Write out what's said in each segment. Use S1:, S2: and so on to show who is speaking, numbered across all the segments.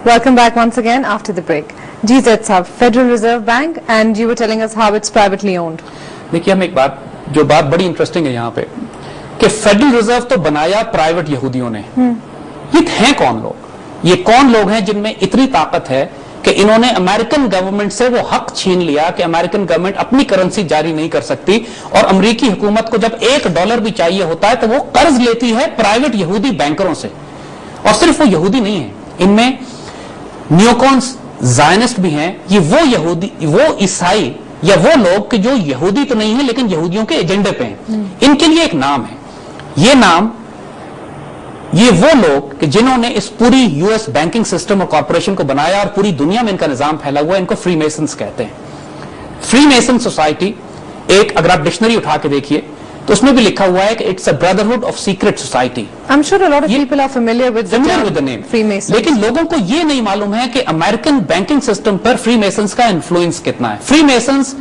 S1: Welcome back once again after the break. GZ साहब, Federal Reserve Bank, and you were telling us how it's privately owned.
S2: देखिए, हम एक बात बड़ी interesting है यहाँ पे कि फेडरल रिजर्व तो बनाया प्राइवेट यहूदियों ने। ये हैं कौन लोग? ये कौन लोग हैं जिनमें इतनी ताकत है कि इन्होंने अमेरिकन गवर्नमेंट से वो हक छीन लिया कि अमेरिकन गवर्नमेंट अपनी करेंसी जारी नहीं कर सकती, और अमेरिकी हुकूमत को जब $1 भी चाहिए होता है तो वो कर्ज लेती है प्राइवेट यहूदी बैंकरों से। और सिर्फ वो यहूदी नहीं है, इनमें न्योकॉन्स ज़ायनिस्ट भी हैं। ये वो यहूदी, वो ईसाई या वो लोग कि जो यहूदी तो नहीं है लेकिन यहूदियों के एजेंडे पे हैं। इनके लिए एक नाम है, ये वो लोग कि जिन्होंने इस पूरी यूएस बैंकिंग सिस्टम और कॉर्पोरेशन को बनाया और पूरी दुनिया में इनका निजाम फैला हुआ है। इनको फ्री मेसन्स कहते हैं। फ्री मेसन सोसाइटी एक, अगर आप डिक्शनरी उठा के देखिए तो उसमें भी लिखा हुआ है कि it's a brotherhood of secret society.
S1: I'm sure a lot of people are familiar with the
S2: name.
S1: Freemasons.
S2: लेकिन लोगों को ये नहीं मालूम है कि अमेरिकन बैंकिंग सिस्टम पर फ्री मेसन्स का इन्फ्लुएंस कितना है। फ्री मेसन्स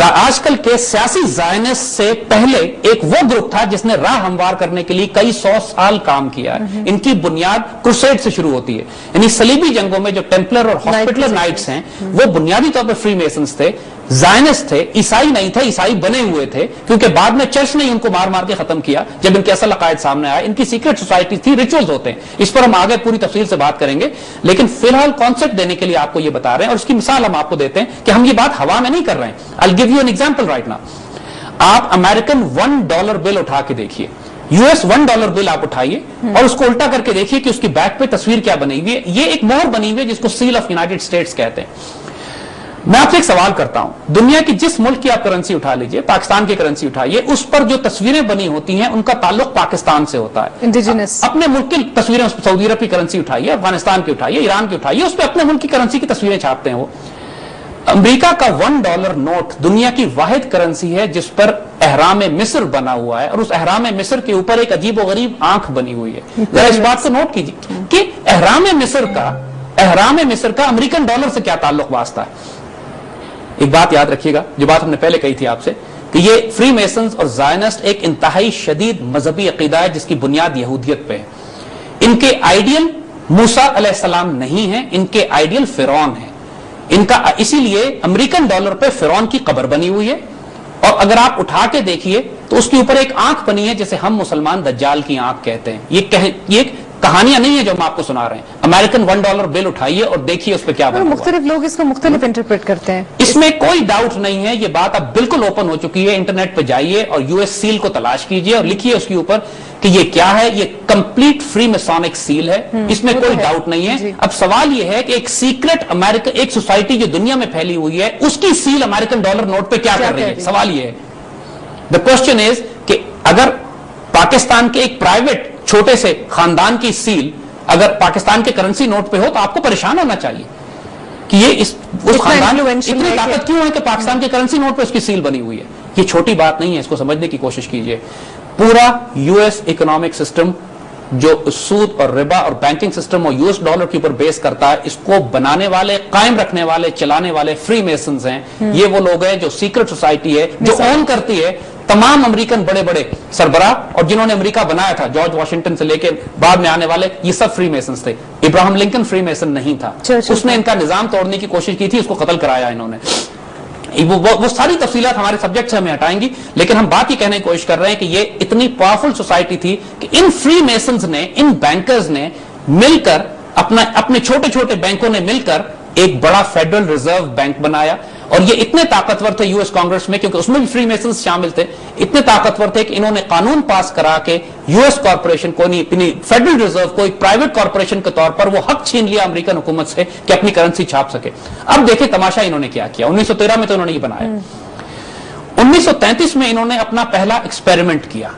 S2: आजकल के सियासी ज़ायनिस्ट से पहले एक वो ग्रुप था जिसने राह हमवार करने के लिए कई 100 साल काम किया है। इनकी बुनियाद क्रूसेड से शुरू होती है, यानी सलीबी जंगों में जो टेम्पलर और हॉस्पिटलर नाइट्स हैं वो बुनियादी तौर पर फ्री मेसन्स थे, ज़ायनिस्ट थे, ईसाई नहीं थे। ईसाई बने हुए थे क्योंकि बाद में चर्च ने उनको मार मार के खत्म किया जब इनके असल अकायद सामने आए। इनकी सीक्रेट सोसाइटी थी, रिचुअल्स होते हैं, इस पर हम आगे पूरी तफसील से बात करेंगे। लेकिन फिलहाल कॉन्सेप्ट देने के लिए आपको ये बता रहे हैं और उसकी मिसाल हम आपको देते हैं कि हम ये बात हवा में नहीं कर रहे हैं। I give you an example right now. आप अमेरिकन $1 बिल उठा के देखिए, यूएस $1 बिल आप उठाइए और उसको उल्टा करके देखिए कि उसकी बैक पे तस्वीर क्या बनी हुई है। ये एक मोहर बनी हुई है जिसको सील ऑफ यूनाइटेड स्टेट्स कहते हैं। मैं आपसे एक सवाल करता हूं, दुनिया की जिस मुल्क की आप करेंसी उठा लीजिए, पाकिस्तान की करेंसी उठाइए, उस पर जो तस्वीरें बनी होती हैं उनका ताल्लुक पाकिस्तान से होता है।
S1: इंडिजिनस
S2: अपने मुल्क की तस्वीरें, सऊदी अरब की करेंसी उठाइए, अफगानिस्तान की उठाइए, ईरान की उठाइए, उस पर अपने मुल्क की करेंसी की तस्वीरें छापते हैं वो। अमेरिका का $1 नोट दुनिया की वाहिद करेंसी है जिस पर एहराम मिस्र बना हुआ है और उस एहराम मिस्र के ऊपर एक अजीब व गरीब आंख बनी हुई है। जरा इस बात को नोट कीजिए कि एहराम मिस्र का अमेरिकन डॉलर से क्या ताल्लुक वास्ता है। एक बात याद रखिएगा, जो बात हमने पहले कही थी आपसे, कि ये फ्री मेसन्स और ज़ायनिस्ट एक इंतहाई शदीद मजहबी अकीदा है जिसकी बुनियाद यहूदियत पे है। इनके आइडियल मूसा अलैहिस्सलाम नहीं है, इनके आइडियल फिरौन है। इनका इसीलिए अमेरिकन डॉलर पे फिरौन की कब्र बनी हुई है और अगर आप उठा के देखिए तो उसके ऊपर एक आंख बनी है जिसे हम मुसलमान दज्जाल की आंख कहते हैं। ये कहानियां नहीं है जो हम आपको सुना रहे हैं। अमेरिकन $1 बिल उठाइए और देखिए उस पर क्या बना हुआ है।
S1: मुख्तलिफ लोग इसको मुख्तलिफ इंटरप्रेट करते हैं,
S2: इसमें कोई डाउट नहीं है। ये बात अब बिल्कुल ओपन हो चुकी है। इंटरनेट पर जाइए और यूएस सील को तलाश कीजिए और लिखिए उसके ऊपर कि ये क्या है। ये कंप्लीट फ्री मेसोनिक सील है, इसमें कोई डाउट नहीं है। अब सवाल ये है कि एक सीक्रेट अमेरिकन, एक सोसाइटी जो दुनिया में फैली हुई है, उसकी सील अमेरिकन डॉलर नोट पे क्या कर रही है? सवाल ये है, द क्वेश्चन इज कि अगर पाकिस्तान के एक प्राइवेट छोटे से खानदान की सील अगर पाकिस्तान के करेंसी नोट पे हो तो आपको परेशान होना चाहिए कि ये उस खानदान में इतनी ताकत क्यों है कि पाकिस्तान के करेंसी नोट पे उसकी सील बनी हुई है। ये छोटी बात नहीं है, इसको समझने की कोशिश कीजिए। पूरा यूएस इकोनॉमिक सिस्टम जो सूद और रिबा और बैंकिंग सिस्टम और यूएस डॉलर के ऊपर बेस करता है, इसको बनाने वाले, कायम रखने वाले, चलाने वाले फ्री मेसन्स हैं। ये वो लोग हैं जो सीक्रेट सोसाइटी है, जो ओन करती है तमाम अमेरिकन बड़े बड़े सरबराह, और जिन्होंने अमेरिका बनाया था, जॉर्ज वॉशिंगटन से लेकर बाद में आने वाले, ये सब फ्री मेसन्स थे। इब्राहिम लिंकन फ्री मेसन नहीं था, उसने इनका निजाम तोड़ने की कोशिश की थी, उसको कत्ल कराया इन्होंने। वो सारी तफसीलात हमारे सब्जेक्ट से हमें हटाएंगी, लेकिन हम बात ही कहने की कोशिश कर रहे हैं कि ये इतनी पावरफुल सोसाइटी थी कि इन फ्री मेसन्स ने, इन बैंकर्स ने मिलकर, अपने छोटे छोटे बैंकों ने मिलकर एक बड़ा फेडरल रिजर्व बैंक बनाया। और ये इतने ताकतवर थे यूएस कांग्रेस में, क्योंकि उसमें भी फ्री मेसन्स शामिल थे, इतने ताकतवर थे कि इन्होंने कानून पास करा के यूएस कॉर्पोरेशन को, नहीं फेडरल रिजर्व को, एक प्राइवेट कॉर्पोरेशन के तौर पर वो हक छीन लिया अमेरिकन हुकूमत से कि अपनी करेंसी छाप सके। अब देखें तमाशा इन्होंने क्या किया। 1913 में तो इन्होंने ये बनाया, 1933 में इन्होंने अपना पहला एक्सपेरिमेंट किया।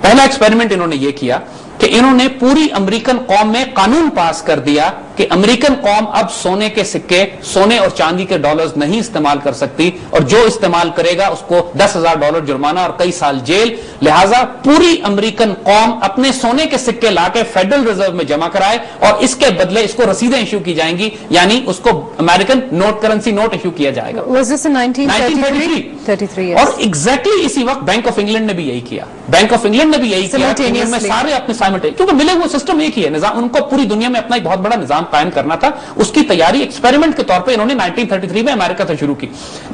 S2: पहला एक्सपेरिमेंट इन्होंने ये किया कि इन्होंने पूरी अमेरिकन कौम में कानून पास कर दिया कि अमेरिकन कौम अब सोने के सिक्के, सोने और चांदी के डॉलर्स नहीं इस्तेमाल कर सकती, और जो इस्तेमाल करेगा उसको $10,000 जुर्माना और कई साल जेल। लिहाजा पूरी अमेरिकन कौम अपने सोने के सिक्के लाके फेडरल रिजर्व में जमा कराए और इसके बदले इसको रसीदें इश्यू की जाएंगी, यानी उसको American note, currency note issue किया जाएगा।
S1: 1933
S2: और एग्जैक्टली इसी वक्त बैंक ऑफ इंग्लैंड ने भी यही किया। बैंक ऑफ इंग्लैंड ने भी यही किया, सारे अपने साइमल्टेनियस, क्योंकि मिले हुए सिस्टम एक ही है, निजाम, उनको पूरी दुनिया में अपना एक बहुत बड़ा निजाम निजाम कायम करना था, उसकी तैयारी एक्सपेरिमेंट के तौर पे इन्होंने 1933 में अमेरिका से शुरू की।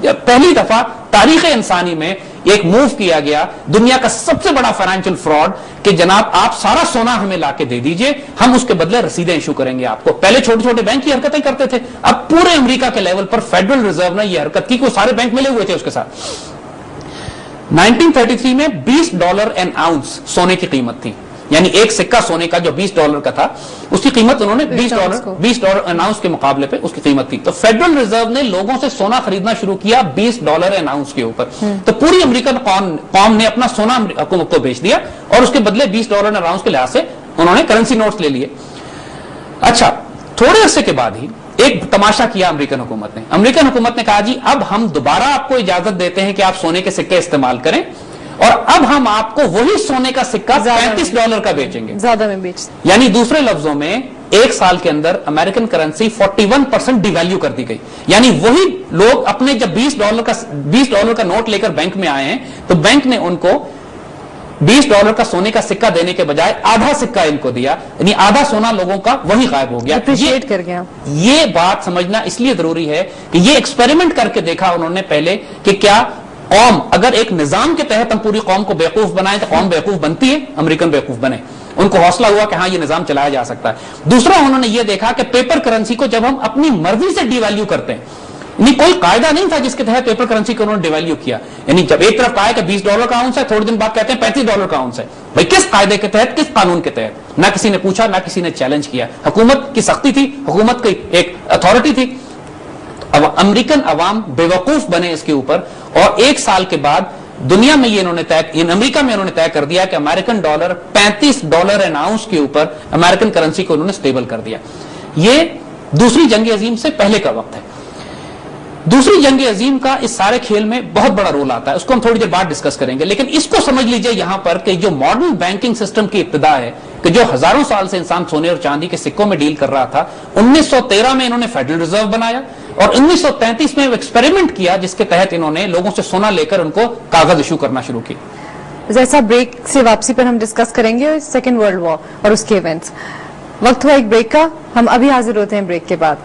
S2: पहली दफा तारीख इंसानी में एक मूव किया गया, दुनिया का सबसे बड़ा फाइनेंशियल फ्रॉड, कि जनाब आप सारा सोना हमें लाके दे दीजिए, हम उसके बदले रसीदें इशू करेंगे आपको। पहले छोटे छोटे बैंक ये हरकतें करते थे, अब पूरे अमेरिका के लेवल पर फेडरल रिजर्व ने यह हरकत की, को सारे बैंक मिले हुए थे उसके साथ। 1933 में $20 एन आउंस सोने की कीमत थी, यानी एक सिक्का सोने का जो $20 का था, उसकी कीमत उन्होंने $20 एन आउंस के मुकाबले पे उसकी कीमत थी। तो फेडरल रिजर्व ने लोगों से सोना खरीदना शुरू किया $20 एन आउंस के ऊपर। तो पूरी अमेरिकन कौम ने अपना सोना हुकूमत को बेच दिया और उसके बदले $20 एन आउंस के लिहाज से उन्होंने करेंसी नोट्स ले लिए। अच्छा, थोड़े अरसे के बाद ही एक तमाशा किया अमेरिकन हुकूमत ने। अमेरिकन हुकूमत ने कहा, जी अब हम दोबारा आपको इजाजत देते हैं कि आप सोने के सिक्के इस्तेमाल करें, और अब हम आपको वही सोने का सिक्का $35 का बेचेंगे, ज्यादा में बेच। यानी दूसरे लफ्जों में एक साल के अंदर अमेरिकन करेंसी 41% डिवैल्यू कर दी गई। यानी वही लोग अपने जब $20 का नोट लेकर बैंक में आए हैं, तो बैंक ने उनको $20 का सोने का सिक्का देने के बजाय आधा सिक्का इनको दिया, यानी आधा सोना लोगों का वही गायब हो गया, अप्रिशिएट कर गया। ये बात समझना इसलिए जरूरी है कि ये एक्सपेरिमेंट करके देखा उन्होंने पहले कि क्या कौम, अगर एक निजाम के तहत हम पूरी कौम को बेवकूफ बनाए तो कौम बेवकूफ बनती है, अमेरिकन बेवकूफ बने। उनको हौसला हुआ कि हाँ ये निजाम चलाया जा सकता है। दूसरा, उन्होंने ये देखा कि पेपर करेंसी को जब हम अपनी मर्जी से डिवैल्यू करते हैं, यानी कोई कायदा नहीं था जिसके तहत पेपर करेंसी को उन्होंने डिवैल्यू किया। यानी जब एक तरफ कहा कि $20 का आउंस है, थोड़े दिन बाद कहते हैं $35 का आउंस है। भाई किस कायदे के तहत, किस कानून के तहत? ना किसी ने पूछा, ना किसी ने चैलेंज किया। हुकूमत की सख्ती थी, हुकूमत की एक अथॉरिटी थी। अब अमेरिकन अवाम बेवकूफ बने इसके ऊपर, और एक साल के बाद दुनिया में ये इन्होंने अमेरिका में इन्होंने तय कर दिया कि अमेरिकन डॉलर $35 एन आउंस के ऊपर अमेरिकन करेंसी को उन्होंने स्टेबल कर दिया। ये दूसरी जंग अजीम से पहले का वक्त है। दूसरी जंग अजीम का इस सारे खेल में बहुत बड़ा रोल आता है, उसको हम थोड़ी देर बाद डिस्कस करेंगे। लेकिन इसको समझ लीजिए यहां पर कि जो मॉडर्न बैंकिंग सिस्टम की इब्तिदा है, कि जो हजारों साल से इंसान सोने और चांदी के सिक्कों में डील कर रहा था, 1913 में इन्होंने फेडरल रिजर्व बनाया और 1933 में एक्सपेरिमेंट किया जिसके तहत इन्होंने लोगों से सोना लेकर उनको कागज इशू करना शुरू की।
S1: जैसा ब्रेक से वापसी पर हम डिस्कस करेंगे सेकेंड वर्ल्ड वॉर और उसके इवेंट्स। वक्त हुआ एक ब्रेक का, हम अभी हाजिर होते हैं ब्रेक के बाद।